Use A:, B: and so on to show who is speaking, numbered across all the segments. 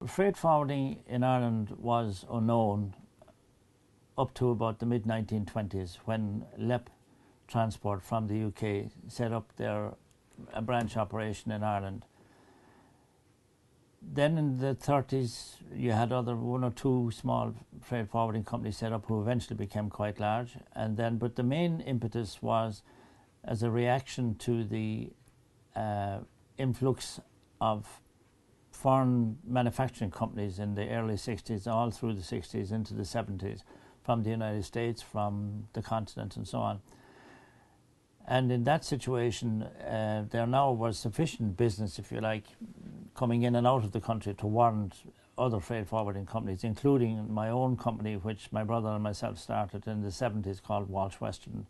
A: Freight forwarding in Ireland was unknown up to about the mid-1920s when LEP Transport from the UK set up a branch operation in Ireland. Then in the 30s you had one or two small freight forwarding companies set up who eventually became quite large, but the main impetus was as a reaction to the influx of foreign manufacturing companies in the early 60s, all through the 60s into the 70s, from the United States, from the continent and so on. And in that situation, there now was sufficient business, if you like, coming in and out of the country to warrant other freight forwarding companies, including my own company, which my brother and myself started in the 70s, called Walsh Western.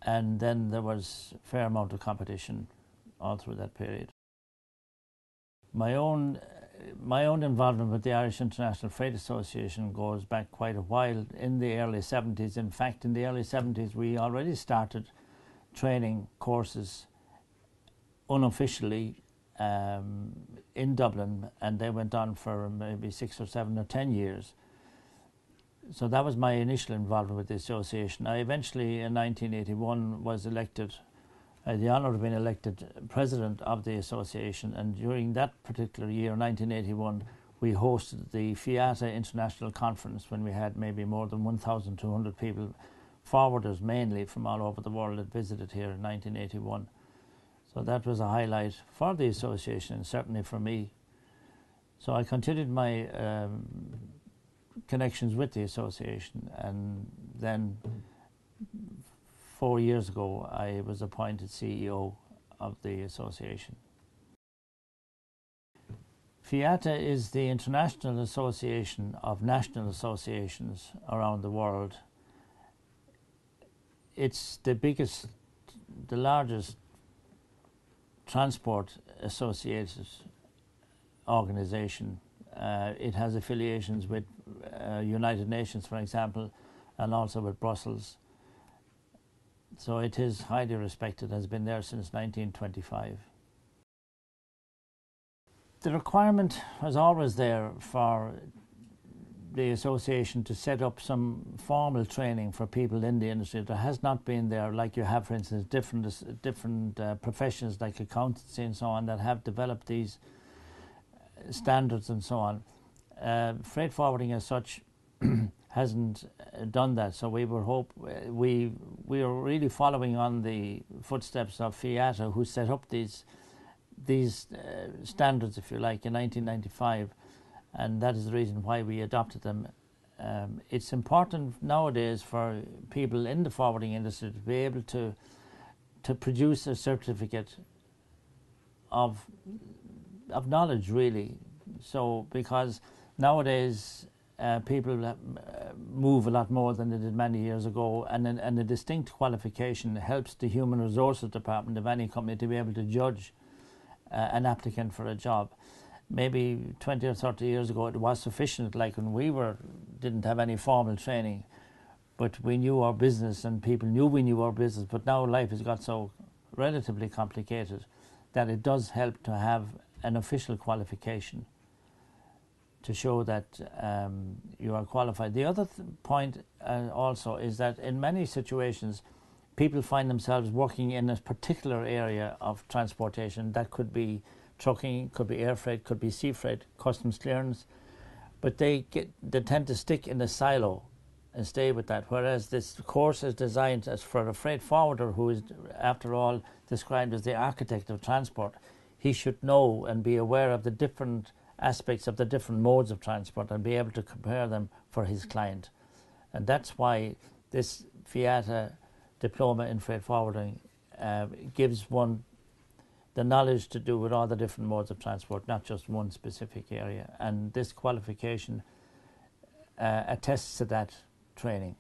A: And then there was a fair amount of competition all through that period. My own involvement with the Irish International Freight Association goes back quite a while, in the early 70s. In fact, in the early 70s we already started training courses unofficially in Dublin, and they went on for maybe 6 or 7 or 10 years. So that was my initial involvement with the association. I eventually, in 1981, was elected. I had the honour of being elected president of the association, and during that particular year, 1981, we hosted the FIATA International Conference, when we had maybe more than 1,200 people, forwarders mainly from all over the world, that visited here in 1981. So that was a highlight for the association, and certainly for me. So I continued my connections with the association, and then 4 years ago I was appointed CEO of the association. FIATA is the International Association of National Associations around the world. It's the largest transport associated organization. It has affiliations with United Nations, for example, and also with Brussels. So it is highly respected, has been there since 1925. The requirement was always there for the association to set up some formal training for people in the industry. There has not been there, like you have, for instance, different professions like accountancy and so on, that have developed these standards and so on. Freight forwarding as such hasn't done that, so we are really following on the footsteps of FIATA, who set up these standards, if you like, in 1995, and that is the reason why we adopted them. It's important nowadays for people in the forwarding industry to be able to produce a certificate of knowledge, really. So because nowadays people move a lot more than they did many years ago, and a distinct qualification helps the human resources department of any company to be able to judge an applicant for a job. Maybe 20 or 30 years ago it was sufficient, like when we didn't have any formal training, but we knew our business and people knew we knew our business. But now life has got so relatively complicated that it does help to have an official qualification to show that you are qualified. The other point also is that in many situations people find themselves working in a particular area of transportation. That could be trucking, could be air freight, could be sea freight, customs clearance, but they tend to stick in a silo and stay with that, whereas this course is designed as for a freight forwarder, who is, after all, described as the architect of transport. He should know and be aware of the different aspects of the different modes of transport and be able to compare them for his client. And that's why this FIATA diploma in freight forwarding gives one the knowledge to do with all the different modes of transport, not just one specific area. And this qualification attests to that training.